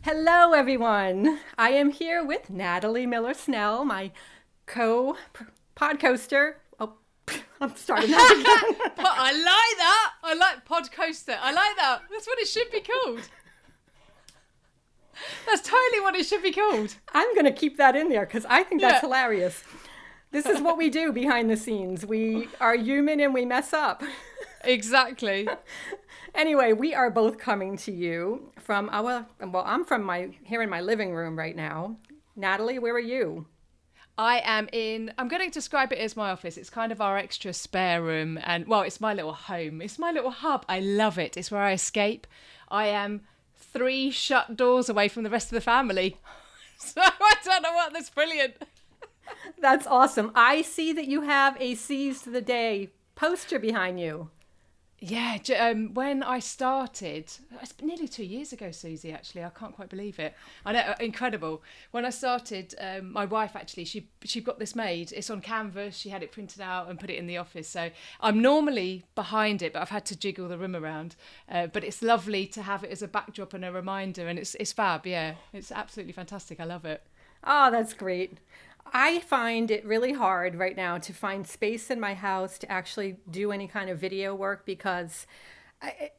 Hello, everyone. I am here with Natalie Miller-Snell, my co-podcaster. Oh, I'm starting that again. I like that. I like podcoaster. I like that. That's what it should be called. That's totally what it should be called. I'm going to keep that in there because I think that's hilarious. This is what we do behind the scenes. We are human and we mess up. Exactly. Anyway, we are both coming to you from I'm here in my living room right now. Natalie, where are you? I'm going to describe it as my office. It's kind of our extra spare room. And, well, it's my little home. It's my little hub. I love it. It's where I escape. I am 3 shut doors away from the rest of the family. So I don't know what. That's brilliant. That's awesome. I see that you have a Seize the Day poster behind you. Yeah, when I started, it's nearly 2 years ago, Susie, actually. I can't quite believe it. I know, incredible. When I started, my wife, actually, she got this made. It's on canvas. She had it printed out and put it in the office. So I'm normally behind it, but I've had to jiggle the room around. But it's lovely to have it as a backdrop and a reminder. And it's fab, yeah. It's absolutely fantastic. I love it. Oh, that's great. I find it really hard right now to find space in my house to actually do any kind of video work because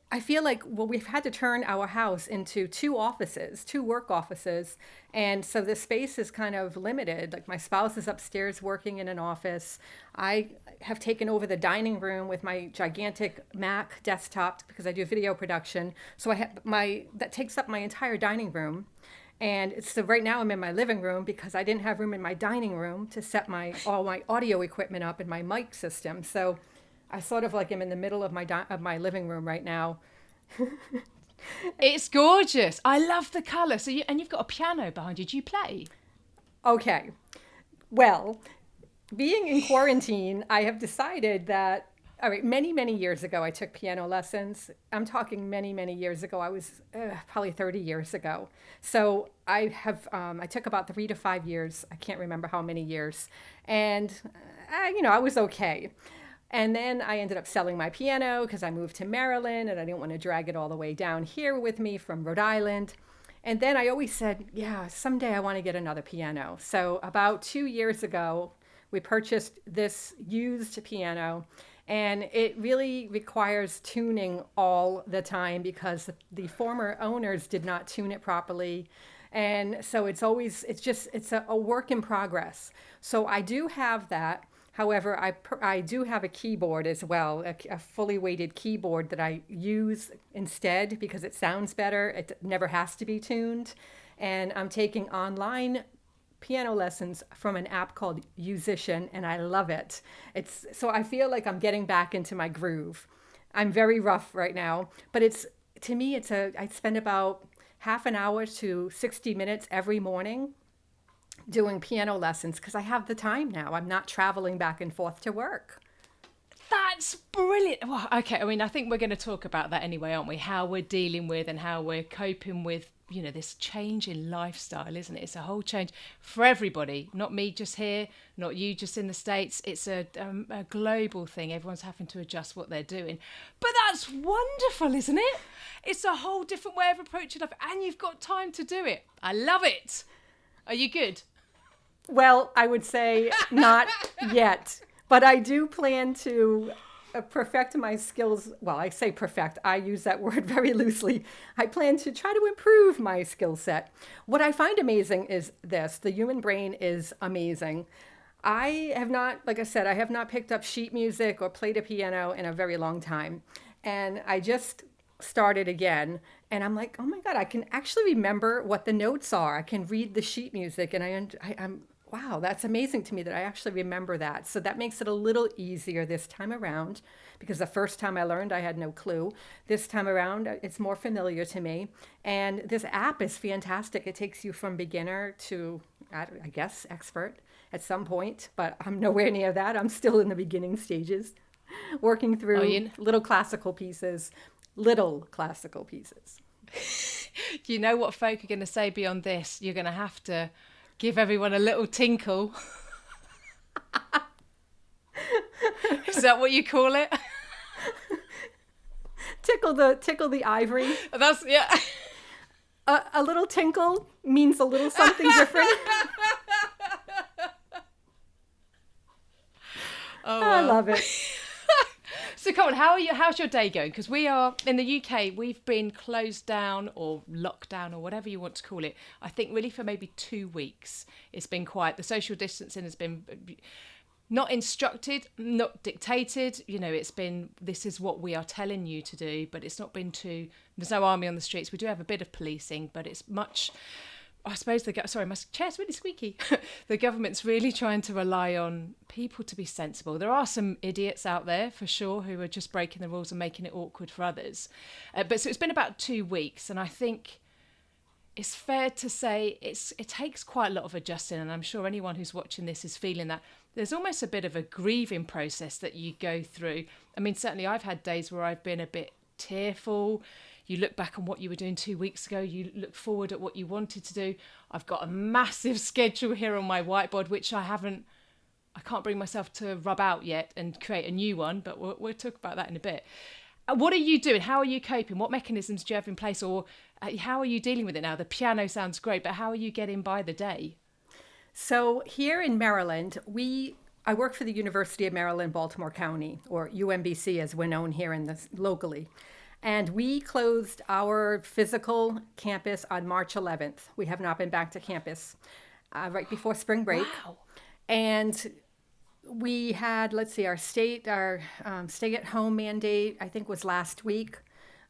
I feel like, well, we've had to turn our house into 2 offices, 2 work offices. And so the space is kind of limited. Like my spouse is upstairs working in an office. I have taken over the dining room with my gigantic Mac desktop because I do video production. So that takes up my entire dining room. And so right now I'm in my living room because I didn't have room in my dining room to set all my audio equipment up and my mic system. So I sort of like am in the middle of my living room right now. It's gorgeous. I love the colour. And you've got a piano behind you. Do you play? Okay. Well, being in quarantine, I have decided that, all right, many, many years ago, I took piano lessons. I'm talking many, many years ago. I was probably 30 years ago. So I took about 3 to 5 years. I can't remember how many years. And, I was okay. And then I ended up selling my piano because I moved to Maryland and I didn't want to drag it all the way down here with me from Rhode Island. And then I always said, yeah, someday I want to get another piano. So about 2 years ago, we purchased this used piano. And it really requires tuning all the time because the former owners did not tune it properly. And so it's a work in progress. So I do have that. However, I do have a keyboard as well, a fully weighted keyboard that I use instead because it sounds better. It never has to be tuned. And I'm taking online piano lessons from an app called Musician, and I love it. So I feel like I'm getting back into my groove. I'm very rough right now, but to me I spend about half an hour to 60 minutes every morning doing piano lessons because I have the time now. I'm not traveling back and forth to work. That's brilliant. Well, okay, I mean, I think we're going to talk about that anyway, aren't we? How we're dealing with and how we're coping with, this change in lifestyle, isn't it? It's a whole change for everybody, not me just here, not you just in the States. It's a global thing. Everyone's having to adjust what they're doing. But that's wonderful, isn't it? It's a whole different way of approaching life and you've got time to do it. I love it. Are you good? Well, I would say not yet. But I do plan to perfect my skills. Well, I say perfect. I use that word very loosely. I plan to try to improve my skill set. What I find amazing is this. The human brain is amazing. I have not picked up sheet music or played a piano in a very long time. And I just started again. And I'm like, oh my God, I can actually remember what the notes are. I can read the sheet music and I'm wow, that's amazing to me that I actually remember that. So that makes it a little easier this time around because the first time I learned, I had no clue. This time around, it's more familiar to me. And this app is fantastic. It takes you from beginner to, I guess, expert at some point, but I'm nowhere near that. I'm still in the beginning stages, working through little classical pieces. You know what folk are going to say beyond this? You're going to have to give everyone a little tinkle. Is that what you call it? Tickle the ivory. That's, yeah. A little tinkle means a little something different. Oh, I well. love it. So come on, how's your day going? Because we are in the UK, we've been closed down or locked down or whatever you want to call it. I think really for maybe 2 weeks. It's been quiet. The social distancing has been not instructed, not dictated. You know, it's been, this is what we are telling you to do, but it's not been too, there's no army on the streets. We do have a bit of policing, but it's much, I suppose sorry, my chair's really squeaky. The government's really trying to rely on people to be sensible. There are some idiots out there for sure who are just breaking the rules and making it awkward for others. But so it's been about 2 weeks, and I think it's fair to say it takes quite a lot of adjusting, and I'm sure anyone who's watching this is feeling that. There's almost a bit of a grieving process that you go through. I mean, certainly I've had days where I've been a bit tearful. You look back on what you were doing 2 weeks ago, you look forward at what you wanted to do. I've got a massive schedule here on my whiteboard, which I can't bring myself to rub out yet and create a new one, but we'll talk about that in a bit. What are you doing? How are you coping? What mechanisms do you have in place, or how are you dealing with it now? The piano sounds great, but how are you getting by the day? So here in Maryland, I work for the University of Maryland, Baltimore County, or UMBC as we're known here locally. And we closed our physical campus on March 11th. We have not been back to campus right before spring break. Wow. And we had, our stay-at-home mandate, I think was last week.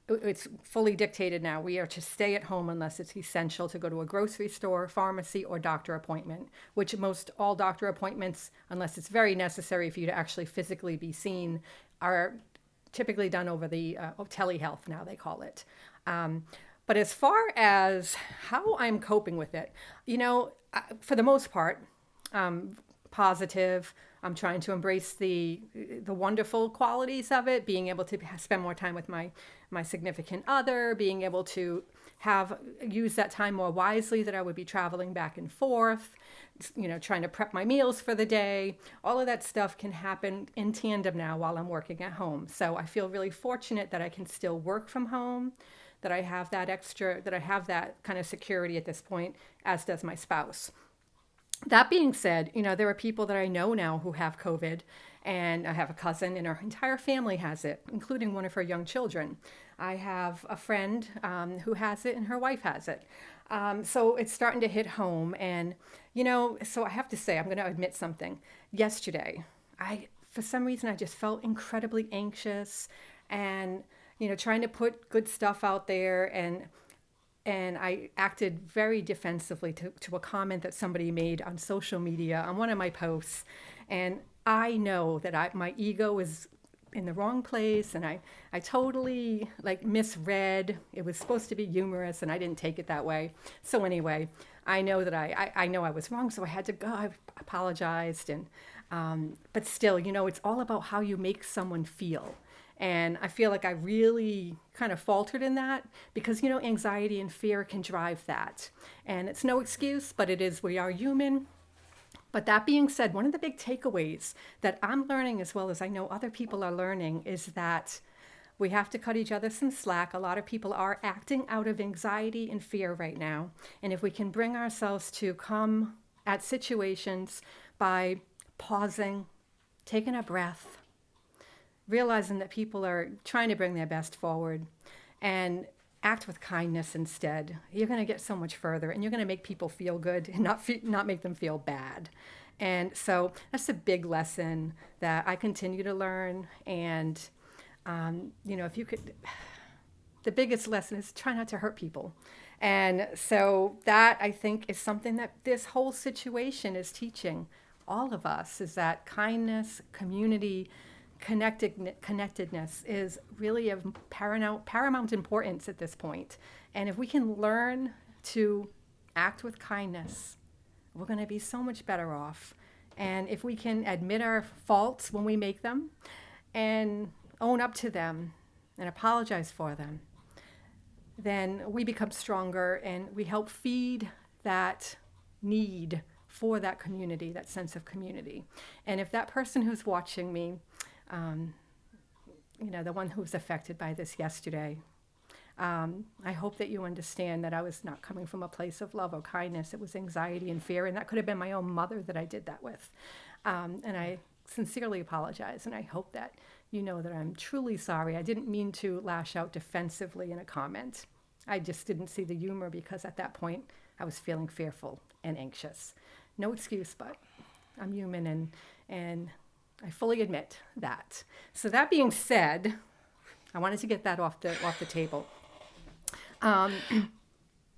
It's fully dictated now. We are to stay at home unless it's essential to go to a grocery store, pharmacy, or doctor appointment, which most all doctor appointments, unless it's very necessary for you to actually physically be seen, are typically done over the telehealth now, they call it. But as far as how I'm coping with it, for the most part, positive. I'm trying to embrace the wonderful qualities of it, being able to spend more time with my significant other, being able to use that time more wisely, that I would be traveling back and forth, trying to prep my meals for the day. All of that stuff can happen in tandem now while I'm working at home. So I feel really fortunate that I can still work from home, that I have that kind of security at this point, as does my spouse. That being said, there are people that I know now who have COVID, and I have a cousin and her entire family has it, including one of her young children. I have a friend who has it and her wife has it. So it's starting to hit home. And, so I have to say, I'm going to admit something. Yesterday, for some reason, I just felt incredibly anxious and, trying to put good stuff out there, and I acted very defensively to a comment that somebody made on social media on one of my posts. And I know that my ego is in the wrong place, and I totally misread. It was supposed to be humorous, and I didn't take it that way. So anyway, I know that I know I was wrong, so I had to go. I apologized, but still, it's all about how you make someone feel. And I feel like I really kind of faltered in that because, anxiety and fear can drive that. And it's no excuse, but we are human. But that being said, one of the big takeaways that I'm learning, as well as I know other people are learning, is that we have to cut each other some slack. A lot of people are acting out of anxiety and fear right now. And if we can bring ourselves to come at situations by pausing, taking a breath, realizing that people are trying to bring their best forward, and act with kindness instead, you're going to get so much further, and you're going to make people feel good and not make them feel bad. And so that's a big lesson that I continue to learn. And, if you could, the biggest lesson is try not to hurt people. And so that, I think, is something that this whole situation is teaching all of us, is that kindness, community, connectedness is really of paramount importance at this point. And if we can learn to act with kindness, we're going to be so much better off. And if we can admit our faults when we make them and own up to them and apologize for them, then we become stronger, and we help feed that need for that community, that sense of community. And if that person who's watching me, the one who was affected by this yesterday, I hope that you understand that I was not coming from a place of love or kindness. It was anxiety and fear, and that could have been my own mother that I did that with. And I sincerely apologize, and I hope that you know that I'm truly sorry. I didn't mean to lash out defensively in a comment. I just didn't see the humor because at that point I was feeling fearful and anxious. No excuse, but I'm human, and I fully admit that. So that being said, I wanted to get that off the table.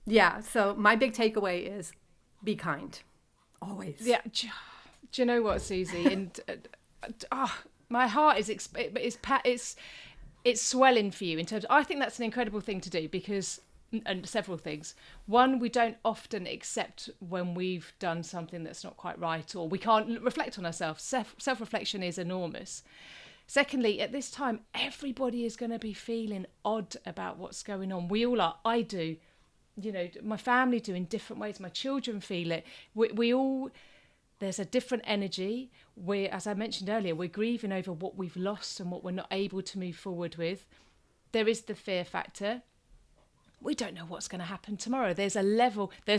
Yeah, so my big takeaway is be kind, always. Yeah, do you know what, Susie? And my heart is it's swelling for you in terms. I think that's an incredible thing to do because, and several things. One, we don't often accept when we've done something that's not quite right, or we can't reflect on ourselves. Self-reflection is enormous. Secondly, at this time, everybody is going to be feeling odd about what's going on. We all are. I do. You know, my family do in different ways. My children feel it. We all, there's a different energy. As I mentioned earlier, we're grieving over what we've lost and what we're not able to move forward with. There is the fear factor. We don't know what's going to happen tomorrow. There's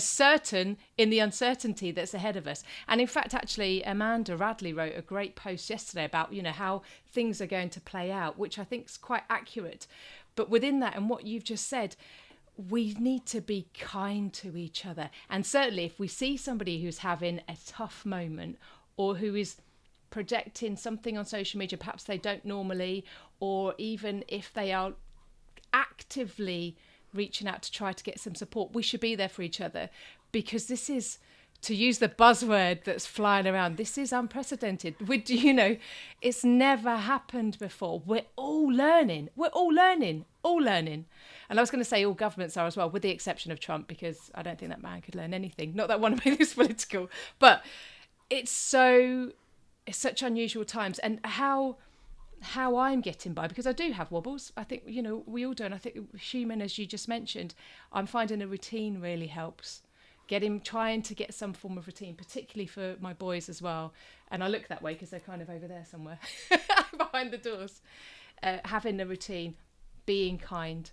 certain in the uncertainty that's ahead of us. And in fact, actually, Amanda Radley wrote a great post yesterday about, how things are going to play out, which I think is quite accurate. But within that and what you've just said, we need to be kind to each other. And certainly if we see somebody who's having a tough moment or who is projecting something on social media, perhaps they don't normally, or even if they are actively reaching out to try to get some support, we should be there for each other, because this is, to use the buzzword that's flying around, this is unprecedented. It's never happened before. We're all learning. And I was going to say all governments are as well, with the exception of Trump, because I don't think that man could learn anything. Not that I want to make this political, but it's such unusual times. And how I'm getting by, because I do have wobbles. I think, we all do. And I think human, as you just mentioned, I'm finding a routine really helps. Trying to get some form of routine, particularly for my boys as well. And I look that way because they're kind of over there somewhere behind the doors. Having a routine, being kind,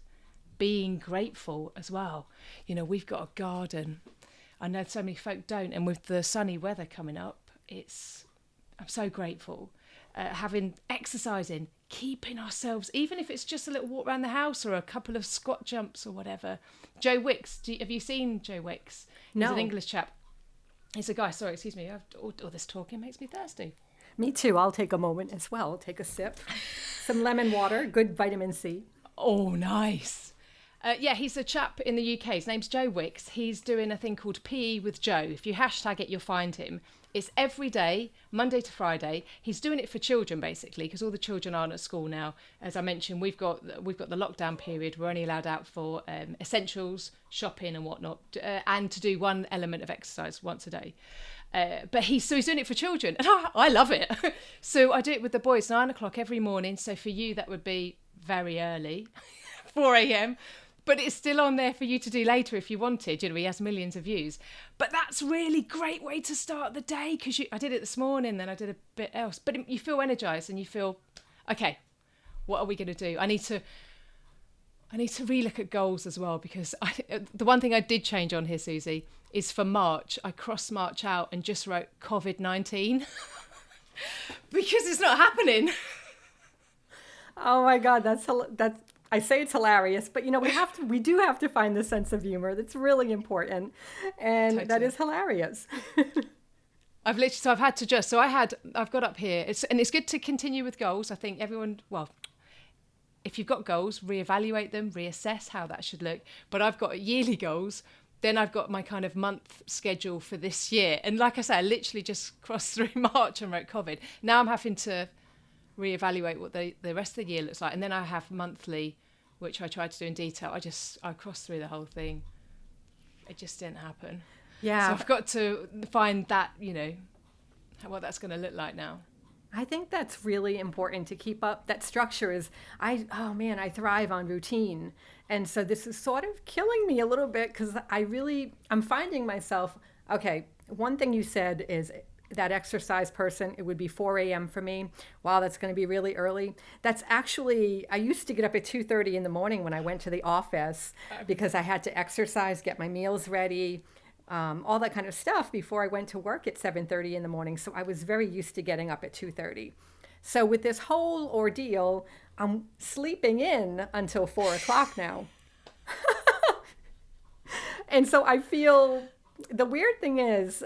being grateful as well. We've got a garden. I know so many folk don't. And with the sunny weather coming up, I'm so grateful. Exercising, keeping ourselves, even if it's just a little walk around the house or a couple of squat jumps or whatever. Joe Wicks, have you seen Joe Wicks? No. He's an English chap. He's a guy, sorry, excuse me, all this talking makes me thirsty. Me too. I'll take a moment as well. Take a sip. Some lemon water, good vitamin C. Oh, nice. He's a chap in the UK. His name's Joe Wicks. He's doing a thing called PE with Joe. If you hashtag it, you'll find him. It's every day, Monday to Friday. He's doing it for children, basically, because all the children aren't at school now. As I mentioned, we've got the lockdown period. We're only allowed out for essentials, shopping and whatnot, and to do one element of exercise once a day. But he's doing it for children, and I love it. So I do it with the boys, 9:00 every morning. So for you, that would be very early, 4 a.m. But it's still on there for you to do later if you wanted. He has millions of views. But that's really great way to start the day, because I did it this morning, then I did a bit else. But you feel energized and you feel, okay, what are we going to do? I need to relook at goals as well, because the one thing I did change on here, Susie, is for March, I crossed March out and just wrote COVID-19 because it's not happening. Oh my God, that's I say it's hilarious, but we do have to find the sense of humor. That's really important, and totally. That is hilarious. I've had to I've got up here. It's good to continue with goals. I think everyone, if you've got goals, reevaluate them, reassess how that should look. But I've got yearly goals. Then I've got my kind of month schedule for this year. And like I said, I literally just crossed through March and wrote COVID. Now I'm having to reevaluate what the rest of the year looks like. And then I have monthly, which I tried to do in detail. I crossed through the whole thing. It just didn't happen. Yeah. So I've got to find that, what that's going to look like now. I think that's really important to keep up. That structure is, I thrive on routine. And so this is sort of killing me a little bit, because I'm finding myself, okay, one thing you said is that exercise person, it would be 4 a.m. for me. Wow, that's going to be really early. That's actually, I used to get up at 2:30 in the morning when I went to the office because I had to exercise, get my meals ready, all that kind of stuff before I went to work at 7:30 in the morning. So I was very used to getting up at 2:30. So with this whole ordeal, I'm sleeping in until 4 o'clock now. And so I feel the weird thing is,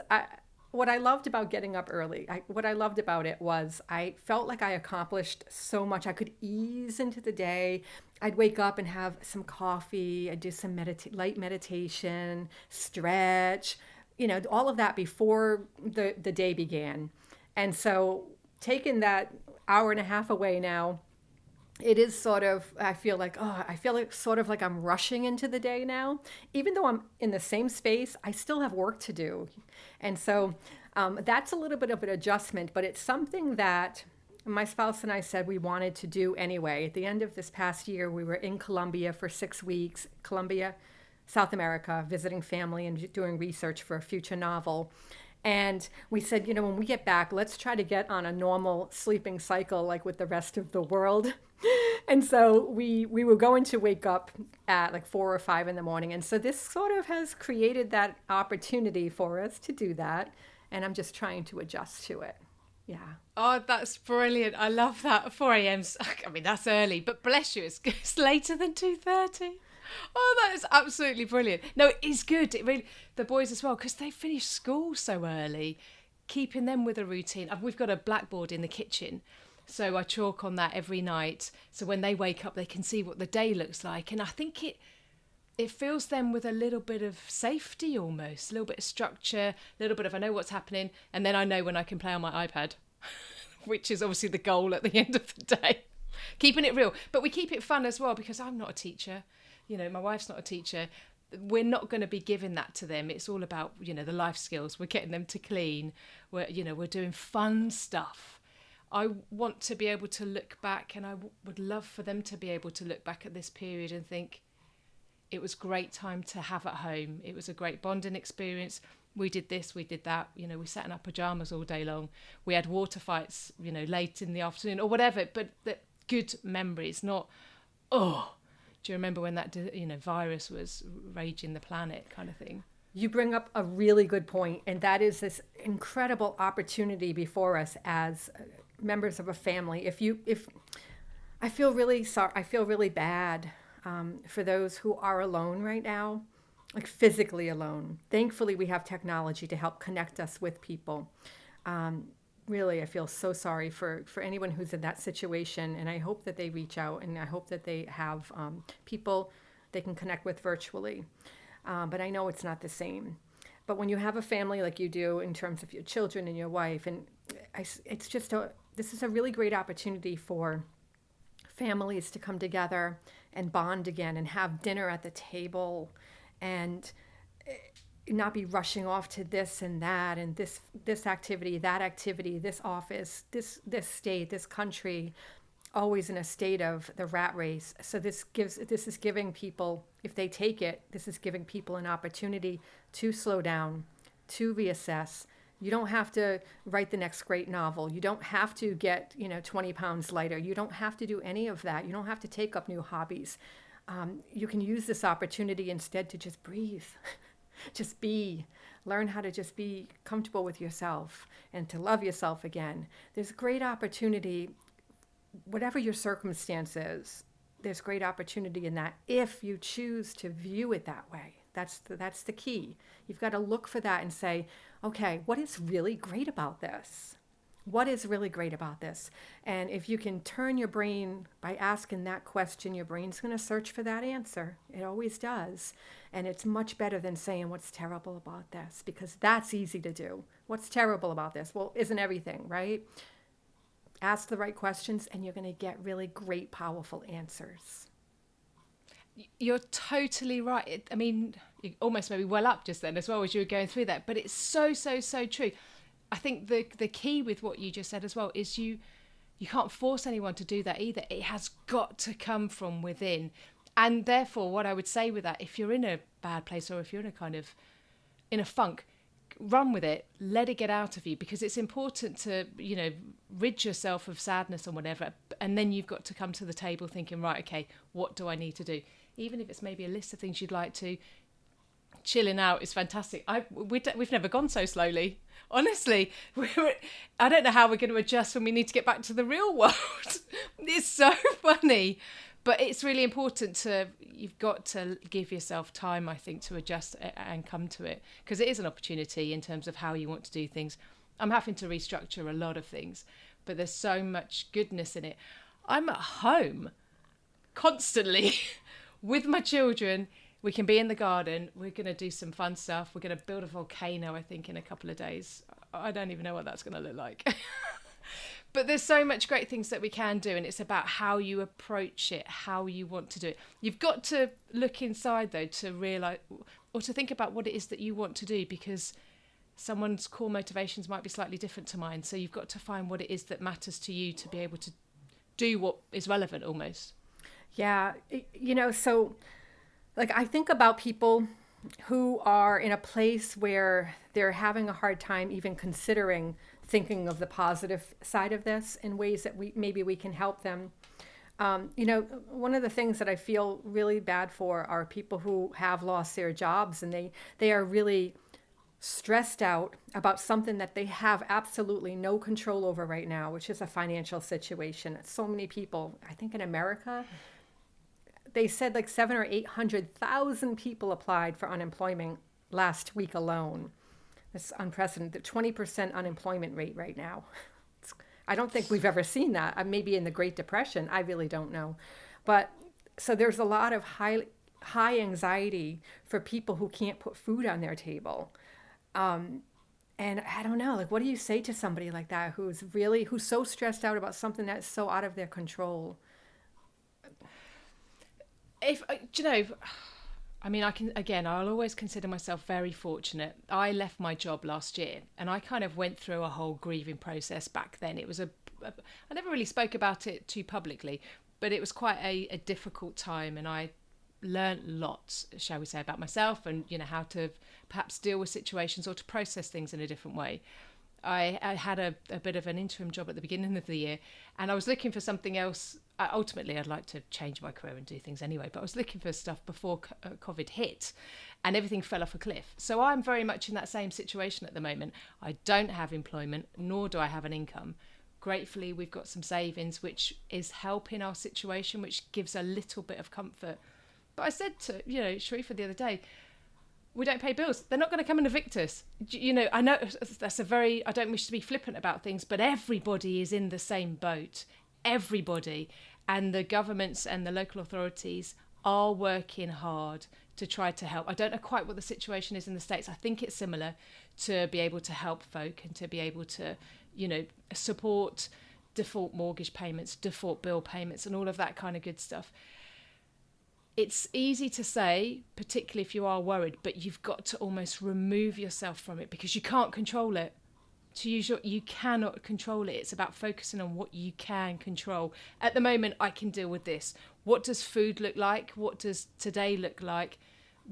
what I loved about getting up early, what I loved about it was I felt like I accomplished so much. I could ease into the day. I'd wake up and have some coffee. I'd do some light meditation, stretch, all of that before the day began. And so taking that hour and a half away now, it is sort of, I feel like sort of like I'm rushing into the day now. Even though I'm in the same space, I still have work to do. And so that's a little bit of an adjustment, but it's something that my spouse and I said we wanted to do anyway. At the end of this past year, we were in Colombia for 6 weeks, Colombia, South America, visiting family and doing research for a future novel. And we said, when we get back, let's try to get on a normal sleeping cycle like with the rest of the world. And so we were going to wake up at like 4 or 5 in the morning. And so this sort of has created that opportunity for us to do that. And I'm just trying to adjust to it. Yeah. Oh, that's brilliant. I love that. 4 a.m. I mean, that's early, but bless you, it's later than 2:30. Oh, that is absolutely brilliant. No, it is good. It really, the boys as well, because they finish school so early, keeping them with a routine. We've got a blackboard in the kitchen, so I chalk on that every night. So when they wake up, they can see what the day looks like. And I think it fills them with a little bit of safety almost, a little bit of structure, a little bit of I know what's happening, and then I know when I can play on my iPad, which is obviously the goal at the end of the day. Keeping it real. But we keep it fun as well because I'm not a teacher. My wife's not a teacher. We're not going to be giving that to them. It's all about, the life skills. We're getting them to clean. We're doing fun stuff. I want to be able to look back, and I would love for them to be able to look back at this period and think, it was great time to have at home. It was a great bonding experience. We did this, we did that. We sat in our pajamas all day long. We had water fights, late in the afternoon or whatever. But the good memories, not, do you remember when that, virus was raging the planet kind of thing? You bring up a really good point, and that is this incredible opportunity before us as members of a family. If I feel really sorry, I feel really bad for those who are alone right now, like physically alone. Thankfully, we have technology to help connect us with people. Really, I feel so sorry for anyone who's in that situation, and I hope that they reach out, and I hope that they have people they can connect with virtually. But I know it's not the same. But when you have a family like you do in terms of your children and your wife, and it's just this is a really great opportunity for families to come together and bond again and have dinner at the table and not be rushing off to this and that and this activity, that activity, this office, this state, this country, always in a state of the rat race. So this is giving people, if they take it, this is giving people an opportunity to slow down, to reassess. You don't have to write the next great novel. You don't have to get 20 pounds lighter. You don't have to do any of that. You don't have to take up new hobbies. You can use this opportunity instead to just breathe. Just be. Learn how to just be comfortable with yourself and to love yourself again. There's great opportunity, whatever your circumstances, there's great opportunity in that if you choose to view it that way. That's the key. You've got to look for that and say, okay, what is really great about this? What is really great about this? And if you can turn your brain by asking that question, your brain's going to search for that answer. It always does. And it's much better than saying what's terrible about this, because that's easy to do. What's terrible about this? Well, isn't everything, right? Ask the right questions and you're going to get really great, powerful answers. You're totally right. I mean, you almost made me well up just then as well as you were going through that. But it's so, so, so true. I think the key with what you just said as well is you can't force anyone to do that either. It has got to come from within. And therefore, what I would say with that, if you're in a bad place or if you're in a kind of in a funk, run with it, let it get out of you, because it's important to, rid yourself of sadness and whatever. And then you've got to come to the table thinking, right, okay, what do I need to do? Even if it's maybe a list of things you'd like to. Chilling out is fantastic. We've never gone so slowly. Honestly, I don't know how we're going to adjust when we need to get back to the real world. It's so funny. But it's really important you've got to give yourself time, I think, to adjust and come to it. Because it is an opportunity in terms of how you want to do things. I'm having to restructure a lot of things, but there's so much goodness in it. I'm at home constantly with my children. We can be in the garden. We're going to do some fun stuff. We're going to build a volcano, I think, in a couple of days. I don't even know what that's going to look like. But there's so much great things that we can do, and it's about how you approach it, how you want to do it. You've got to look inside, though, to realise or to think about what it is that you want to do, because someone's core motivations might be slightly different to mine. So you've got to find what it is that matters to you to be able to do what is relevant almost. Yeah, so like I think about people who are in a place where they're having a hard time even considering thinking of the positive side of this in ways that we can help them. One of the things that I feel really bad for are people who have lost their jobs, and they are really stressed out about something that they have absolutely no control over right now, which is a financial situation. So many people, I think in America, they said like 700,000 or 800,000 people applied for unemployment last week alone. It's unprecedented. 20% unemployment rate right now. I don't think we've ever seen that. Maybe in the Great Depression. I really don't know. But so there's a lot of high anxiety for people who can't put food on their table. And I don't know, like, what do you say to somebody like that who's so stressed out about something that's so out of their control? I'll always consider myself very fortunate. I left my job last year, and I kind of went through a whole grieving process back then. It was I never really spoke about it too publicly, but it was quite a difficult time, and I learned lots, shall we say, about myself and, how to perhaps deal with situations or to process things in a different way. I had a bit of an interim job at the beginning of the year, and I was looking for something else. Ultimately, I'd like to change my career and do things anyway, but I was looking for stuff before COVID hit, and everything fell off a cliff. So I'm very much in that same situation at the moment. I don't have employment, nor do I have an income. Gratefully, we've got some savings, which is helping our situation, which gives a little bit of comfort. But I said to, Sharifa the other day, we don't pay bills. They're not going to come and evict us. I know I don't wish to be flippant about things, but everybody is in the same boat. Everybody. And the governments and the local authorities are working hard to try to help. I don't know quite what the situation is in the States. I think it's similar, to be able to help folk and to be able to, support default mortgage payments, default bill payments, and all of that kind of good stuff. It's easy to say, particularly if you are worried, but you've got to almost remove yourself from it because you can't control it. You cannot control it. It's about focusing on what you can control. At the moment, I can deal with this. What does food look like? What does today look like?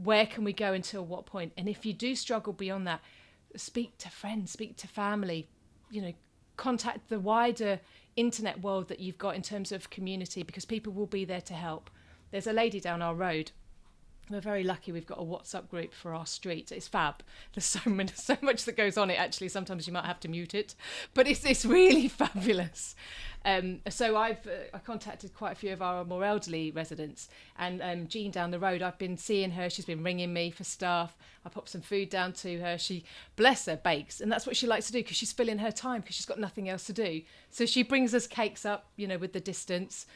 Where can we go until what point? And if you do struggle beyond that, speak to friends, speak to family, contact the wider internet world that you've got in terms of community, because people will be there to help. There's a lady down our road. We're very lucky we've got a WhatsApp group for our street. It's fab. There's so much that goes on it, actually. Sometimes you might have to mute it. But it's really fabulous. So I contacted quite a few of our more elderly residents. And Jean down the road, I've been seeing her. She's been ringing me for stuff. I popped some food down to her. She, bless her, bakes. And that's what she likes to do because she's filling her time because she's got nothing else to do. So she brings us cakes up, with the distance.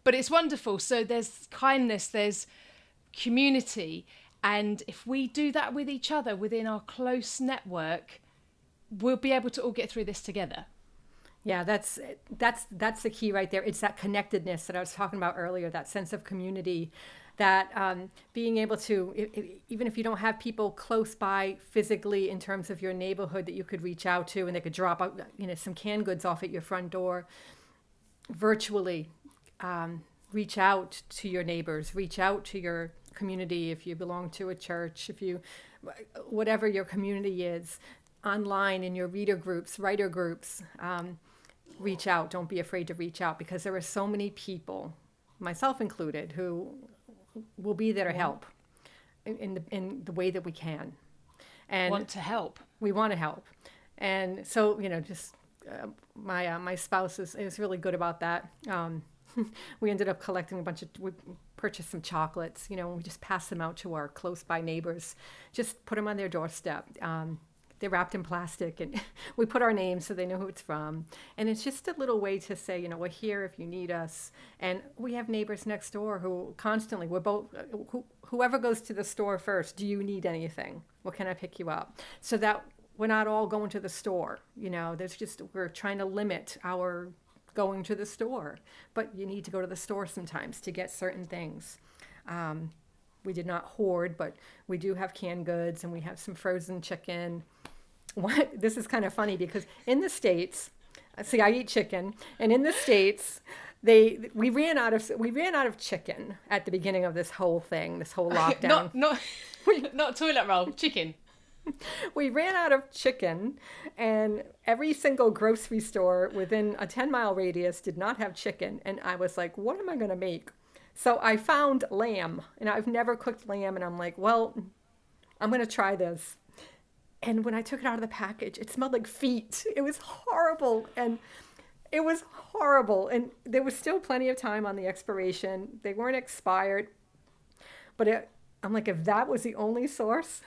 But it's wonderful. So there's kindness, there's community, and if we do that with each other within our close network, we'll be able to all get through this together. Yeah, that's the key right there. It's that connectedness that I was talking about earlier, that sense of community, that being able to, even if you don't have people close by physically in terms of your neighborhood that you could reach out to and they could drop out, some canned goods off at your front door, virtually reach out to your neighbors, reach out to your community if you belong to a church, if you whatever your community is, online in your reader groups, writer groups, reach out. Don't be afraid to reach out, because there are so many people, myself included, who will be there to help in the way that we can. And Want to help. we want to help. And so, just my spouse is really good about that. We ended up collecting we purchased some chocolates, and we just pass them out to our close by neighbors, just put them on their doorstep. They're wrapped in plastic, and we put our names so they know who it's from. And it's just a little way to say, we're here if you need us. And we have neighbors next door who constantly, we're both, whoever goes to the store first, do you need anything? What can I pick you up? So that we're not all going to the store. We're trying to limit our going to the store. But you need to go to the store sometimes to get certain things. We did not hoard, but we do have canned goods, and we have some frozen chicken. This is kind of funny, because in the States, see, I eat chicken, and in the States, we ran out of chicken at the beginning of this whole thing, this whole lockdown. not toilet roll, chicken. We ran out of chicken, and every single grocery store within a 10-mile radius did not have chicken. And I was like, what am I going to make? So I found lamb, and I've never cooked lamb, and I'm like, well, I'm going to try this. And when I took it out of the package, it smelled like feet. It was horrible. And there was still plenty of time on the expiration. They weren't expired. But I'm like, if that was the only source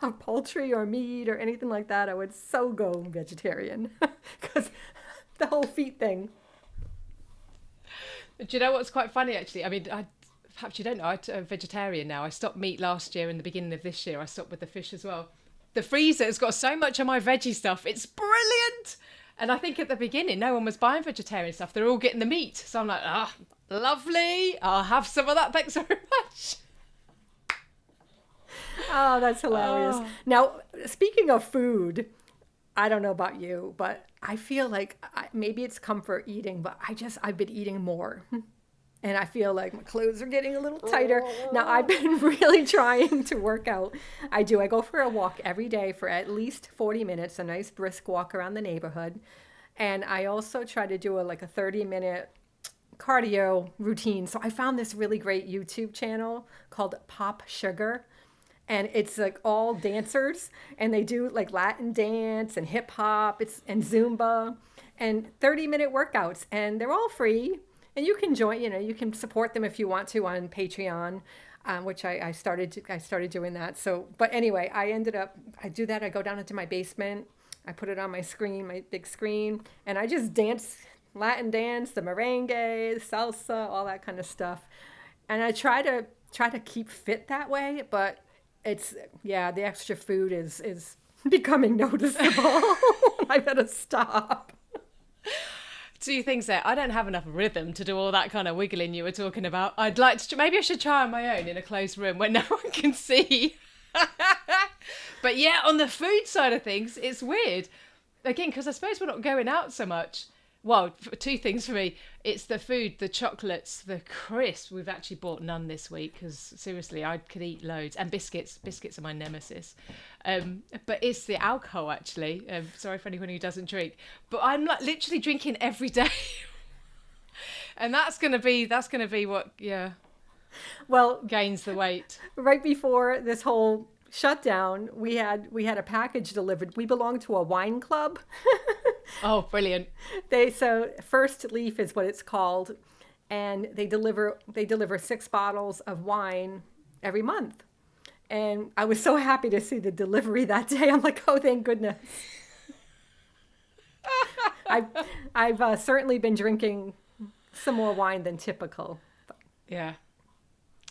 of poultry or meat or anything like that, I would so go vegetarian, because the whole feet thing. Do you know what's quite funny, actually? I mean, perhaps you don't know, I'm a vegetarian now. I stopped meat last year, and the beginning of this year I stopped with the fish as well. The freezer has got so much of my veggie stuff. It's brilliant. And I think at the beginning, no one was buying vegetarian stuff. They're all getting the meat. So I'm like, lovely. I'll have some of that. Thanks very much. Oh, that's hilarious. Oh. Now, speaking of food, I don't know about you, but I feel like maybe it's comfort eating, but I've been eating more. And I feel like my clothes are getting a little tighter. Now, I've been really trying to work out. I go for a walk every day for at least 40 minutes, a nice brisk walk around the neighborhood. And I also try to do a 30-minute cardio routine. So I found this really great YouTube channel called Pop Sugar. And it's like all dancers, and they do like Latin dance and hip hop and Zumba and 30-minute workouts, and they're all free. And you can join, you can support them if you want to on Patreon, which I started doing that. So, but anyway, I do that. I go down into my basement. I put it on my screen, my big screen, and I just dance, Latin dance, the merengue, salsa, all that kind of stuff. And I try to keep fit that way, but the extra food is becoming noticeable. I better stop. Two things there. I don't have enough rhythm to do all that kind of wiggling you were talking about. Maybe I should try on my own in a closed room where no one can see. But yeah, on the food side of things, it's weird. Again, because I suppose we're not going out so much. Well, two things for me. It's the food, the chocolates, the crisps. We've actually bought none this week because seriously, I could eat loads. And biscuits. Biscuits are my nemesis. But it's the alcohol, actually. Sorry for anyone who doesn't drink. But I'm like literally drinking every day. And that's gonna be what, well, gains the weight. Right before this whole shutdown, we had a package delivered. We belong to a wine club. Oh, brilliant. So First Leaf is what it's called, and they deliver 6 bottles of wine every month. And I was so happy to see the delivery that day. I'm like, oh, thank goodness. I've certainly been drinking some more wine than typical. Yeah.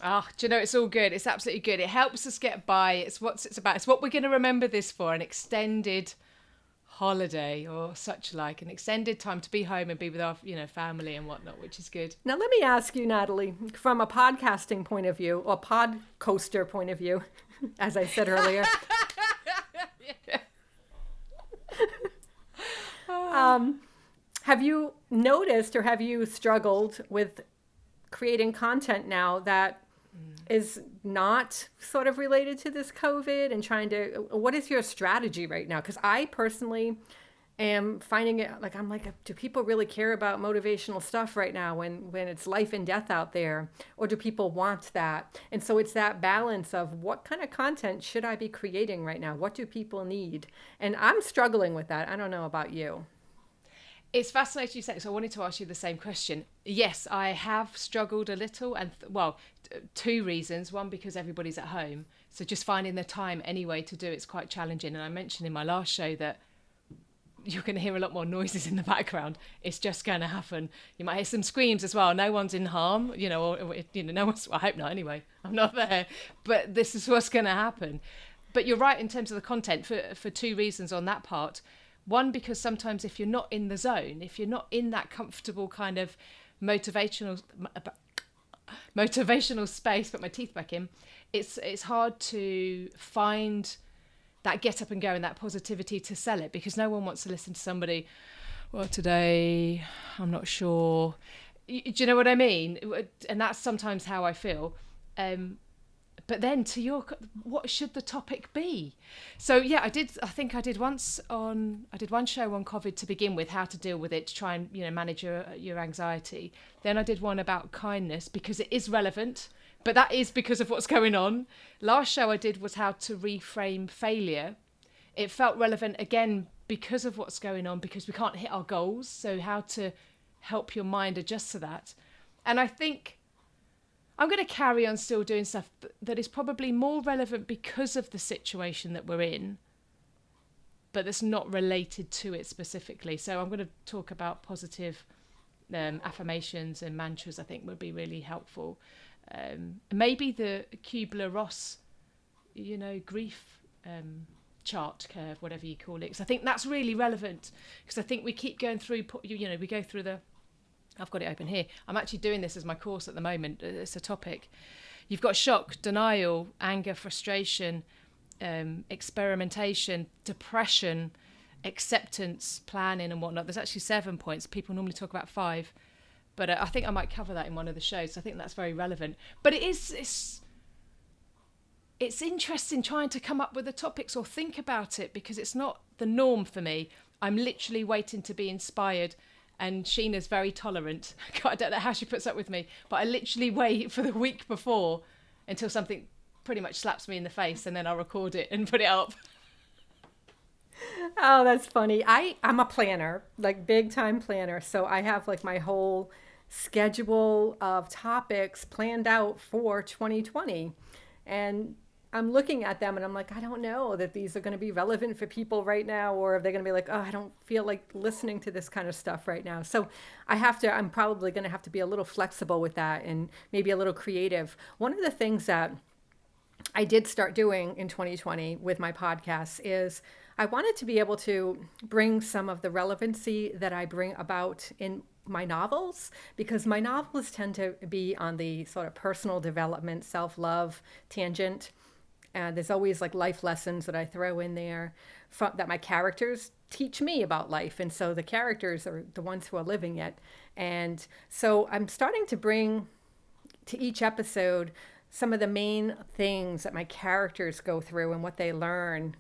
Oh, do you know, it's all good. It's absolutely good. It helps us get by. It's what it's about. It's what we're going to remember this for, an extended holiday or such like, an extended time to be home and be with our, family and whatnot, which is good. Now, let me ask you, Natalie, from a podcasting point of view, or pod coaster point of view, as I said earlier. Have you noticed or have you struggled with creating content now that is not sort of related to this COVID and trying to, what is your strategy right now? Because I personally am finding it like, I'm like, do people really care about motivational stuff right now when it's life and death out there? Or do people want that? And so it's that balance of what kind of content should I be creating right now? What do people need? And I'm struggling with that. I don't know about you. It's fascinating you say, so I wanted to ask you the same question. Yes, I have struggled a little, and two reasons. One, because everybody's at home, so just finding the time anyway to do it's quite challenging. And I mentioned in my last show that you're going to hear a lot more noises in the background. It's just going to happen. You might hear some screams as well. No one's in harm, no one's, I hope not anyway. I'm not there, but this is what's going to happen. But you're right in terms of the content for two reasons on that part. One, because sometimes if you're not in the zone, if you're not in that comfortable kind of motivational space, put my teeth back in, it's hard to find that get up and go and that positivity to sell it, because no one wants to listen to somebody, well, today, I'm not sure. Do you know what I mean? And that's sometimes how I feel. But then what should the topic be? So yeah, I think I did one show on COVID to begin with, how to deal with it, to try and, manage your anxiety. Then I did one about kindness because it is relevant, but that is because of what's going on. Last show I did was how to reframe failure. It felt relevant again because of what's going on, because we can't hit our goals. So how to help your mind adjust to that. And I think I'm going to carry on still doing stuff that is probably more relevant because of the situation that we're in, but that's not related to it specifically. So I'm going to talk about positive affirmations and mantras. I think would be really helpful. Maybe the Kubler-Ross, grief chart curve, whatever you call it. Because I think that's really relevant, because I think we keep going through, we go through I've got it open here. I'm actually doing this as my course at the moment. It's a topic. You've got shock, denial, anger, frustration, experimentation, depression, acceptance, planning and whatnot. There's actually 7 points. People normally talk about 5. But I think I might cover that in one of the shows. I think that's very relevant. But it's interesting trying to come up with the topics or think about it, because it's not the norm for me. I'm literally waiting to be inspired. And Sheena's very tolerant. God, I don't know how she puts up with me, but I literally wait for the week before until something pretty much slaps me in the face, and then I'll record it and put it up. Oh, that's funny. I'm a planner, like big time planner. So I have like my whole schedule of topics planned out for 2020. And I'm looking at them and I'm like, I don't know that these are going to be relevant for people right now, or if they're going to be like, oh, I don't feel like listening to this kind of stuff right now. So I'm probably going to have to be a little flexible with that and maybe a little creative. One of the things that I did start doing in 2020 with my podcasts is I wanted to be able to bring some of the relevancy that I bring about in my novels, because my novels tend to be on the sort of personal development, self-love tangent. There's always like life lessons that I throw in there that my characters teach me about life. And so the characters are the ones who are living it. And so I'm starting to bring to each episode some of the main things that my characters go through and what they learn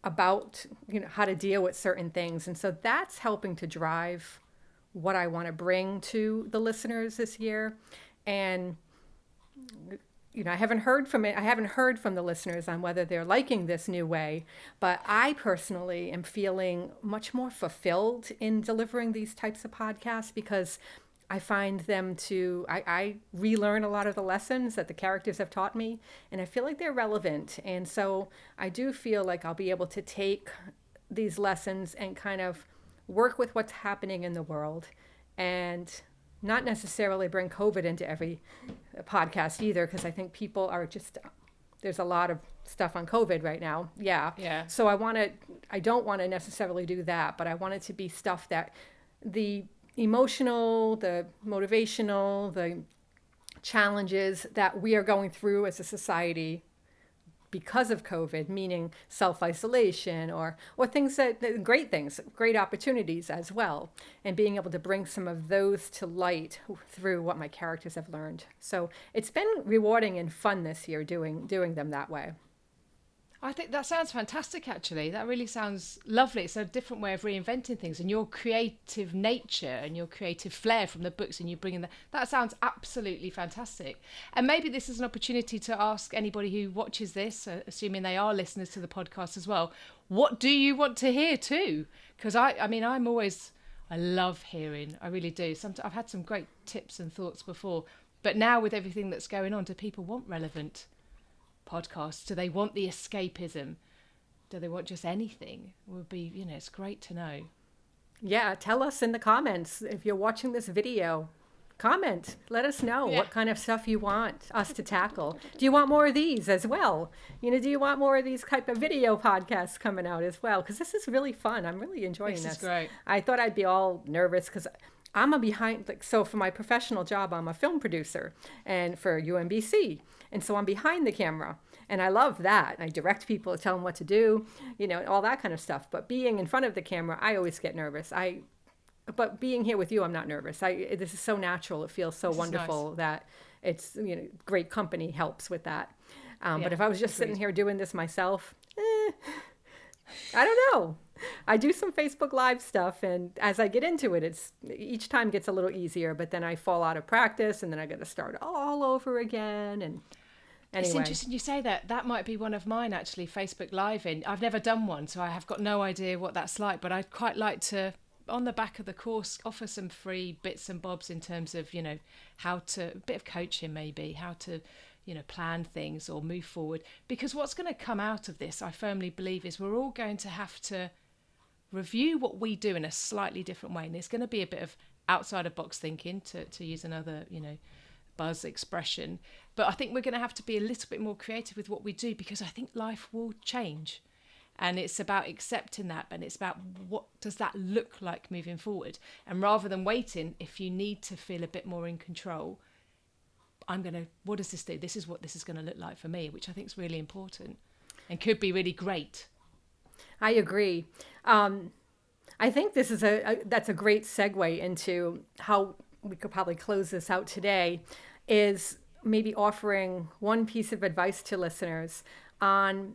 about, how to deal with certain things. And so that's helping to drive what I want to bring to the listeners this year. And I haven't heard from the listeners on whether they're liking this new way, but I personally am feeling much more fulfilled in delivering these types of podcasts, because I find them I relearn a lot of the lessons that the characters have taught me, and I feel like they're relevant. And so I do feel like I'll be able to take these lessons and kind of work with what's happening in the world, and not necessarily bring COVID into every podcast either, because I think people are there's a lot of stuff on COVID right now. Yeah. So I don't want to necessarily do that, but I want it to be stuff that the emotional, the motivational, the challenges that we are going through as a society because of COVID, meaning self-isolation or things great things, great opportunities as well, and being able to bring some of those to light through what my characters have learned. So it's been rewarding and fun this year doing them that way. I think that sounds fantastic, actually. That really sounds lovely. It's a different way of reinventing things, and your creative nature and your creative flair from the books, and you bringing that sounds absolutely fantastic. And maybe this is an opportunity to ask anybody who watches this, assuming they are listeners to the podcast as well, what do you want to hear too? Because I mean, I love hearing. I really do. I've had some great tips and thoughts before, but now with everything that's going on, do people want relevant podcasts? Do they want the escapism? Do they want just anything? It would be, it's great to know. Yeah, tell us in the comments if you're watching this video. Comment, let us know what kind of stuff you want us to tackle. Do you want more of these as well? Do you want more of these type of video podcasts coming out as well? Because this is really fun. I'm really enjoying this. This is great. I thought I'd be all nervous because I'm so for my professional job, I'm a film producer and for UMBC. And so I'm behind the camera and I love that. I direct people, tell them what to do, all that kind of stuff. But being in front of the camera, I always get nervous. But being here with you, I'm not nervous. This is so natural. It feels so wonderful that it's, great company helps with that. But if I was just sitting here doing this myself, I don't know. I do some Facebook Live stuff, and as I get into it, each time gets a little easier, but then I fall out of practice, and then I got to start all over again. And anyway. It's interesting you say that. That might be one of mine, actually, Facebook Live. I've never done one, so I have got no idea what that's like, but I'd quite like to, on the back of the course, offer some free bits and bobs in terms of, a bit of coaching maybe, how to plan things or move forward. Because what's going to come out of this, I firmly believe, is we're all going to have to review what we do in a slightly different way. And there's going to be a bit of outside of box thinking, to use another, buzz expression. But I think we're going to have to be a little bit more creative with what we do, because I think life will change. And it's about accepting that, and it's about what does that look like moving forward. And rather than waiting, if you need to feel a bit more in control, what does this do? This is what this is going to look like for me, which I think is really important and could be really great. I agree. I think this is that's a great segue into how we could probably close this out today, is maybe offering one piece of advice to listeners on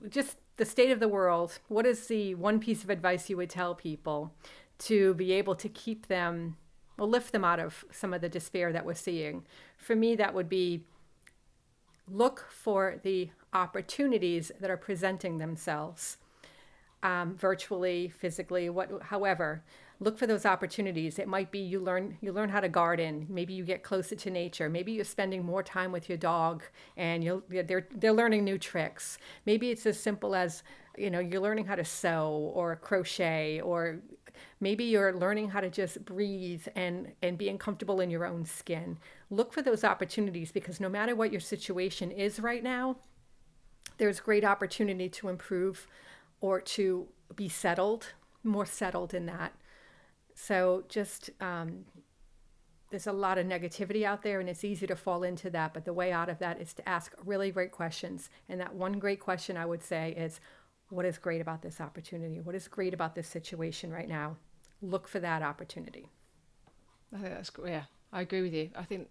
just the state of the world. What is the one piece of advice you would tell people to be able to keep them, or lift them out of some of the despair that we're seeing? For me, that would be look for the opportunities that are presenting themselves, virtually, physically, however. Look for those opportunities. It might be you learn how to garden. Maybe you get closer to nature. Maybe you're spending more time with your dog, and they're learning new tricks. Maybe it's as simple as you're learning how to sew or crochet, or maybe you're learning how to just breathe and being comfortable in your own skin. Look for those opportunities, because no matter what your situation is right now, there's great opportunity to improve or to be more settled in that. So just there's a lot of negativity out there, and it's easy to fall into that. But the way out of that is to ask really great questions. And that one great question I would say is, what is great about this opportunity? What is great about this situation right now? Look for that opportunity. I think that's great. Yeah, I agree with you. I think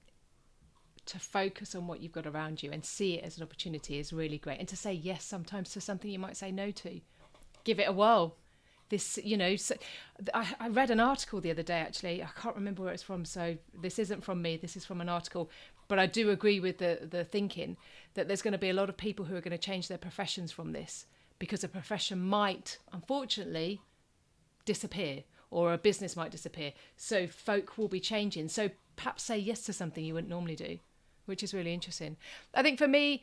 to focus on what you've got around you and see it as an opportunity is really great. And to say yes sometimes to something you might say no to. Give it a whirl. I read an article the other day, actually. I can't remember where it's from, so this isn't from me, this is from an article. But I do agree with the thinking that there's going to be a lot of people who are going to change their professions from this, because a profession might, unfortunately, disappear, or a business might disappear. So folk will be changing. So perhaps say yes to something you wouldn't normally do, which is really interesting. I think for me,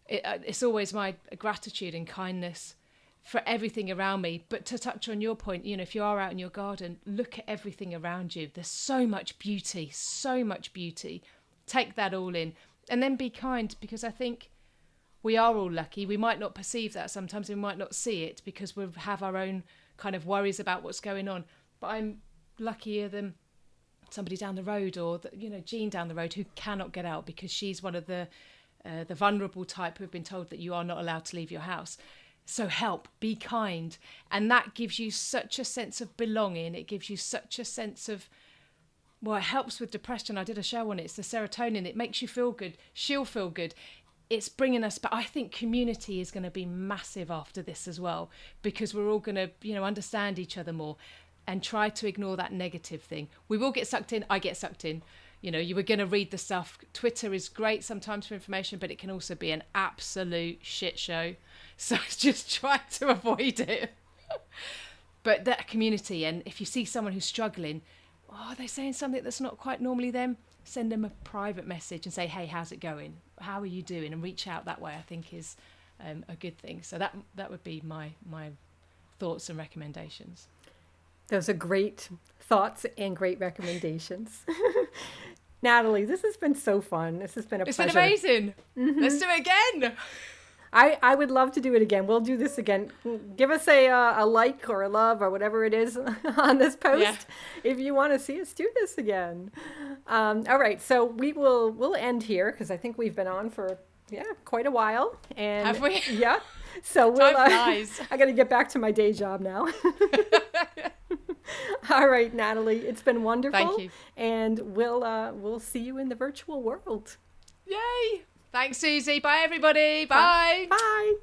it's always my gratitude and kindness for everything around me. But to touch on your point, if you are out in your garden, look at everything around you. There's so much beauty, so much beauty. Take that all in, and then be kind, because I think we are all lucky. We might not perceive that sometimes. We might not see it because we have our own kind of worries about what's going on. But I'm luckier than somebody down the road, or Jean down the road, who cannot get out because she's one of the the vulnerable type who've been told that you are not allowed to leave your house. So help, be kind. And that gives you such a sense of belonging. It gives you such a sense of, well, it helps with depression. I did a show on it. It's the serotonin. It makes you feel good. She'll feel good. It's bringing us back. I think community is going to be massive after this as well, because we're all going to, understand each other more and try to ignore that negative thing. We will get sucked in. I get sucked in. You were going to read the stuff. Twitter is great sometimes for information, but it can also be an absolute shit show. So just try to avoid it. But that community, and if you see someone who's struggling, they're saying something that's not quite normally them, send them a private message and say, hey, how's it going? How are you doing? And reach out that way, I think is a good thing. So that would be my thoughts and recommendations. Those are great thoughts and great recommendations. Natalie, this has been so fun. This has been a pleasure. It's been amazing. Mm-hmm. Let's do it again. I would love to do it again. We'll do this again. Give us a like or a love or whatever it is on this post if you want to see us do this again. All right, so we'll end here because I think we've been on for quite a while. And have we? Yeah. So Time flies. I got to get back to my day job now. All right, Natalie, it's been wonderful. Thank you. And we'll see you in the virtual world. Yay! Thanks, Susie. Bye, everybody. Bye. Bye.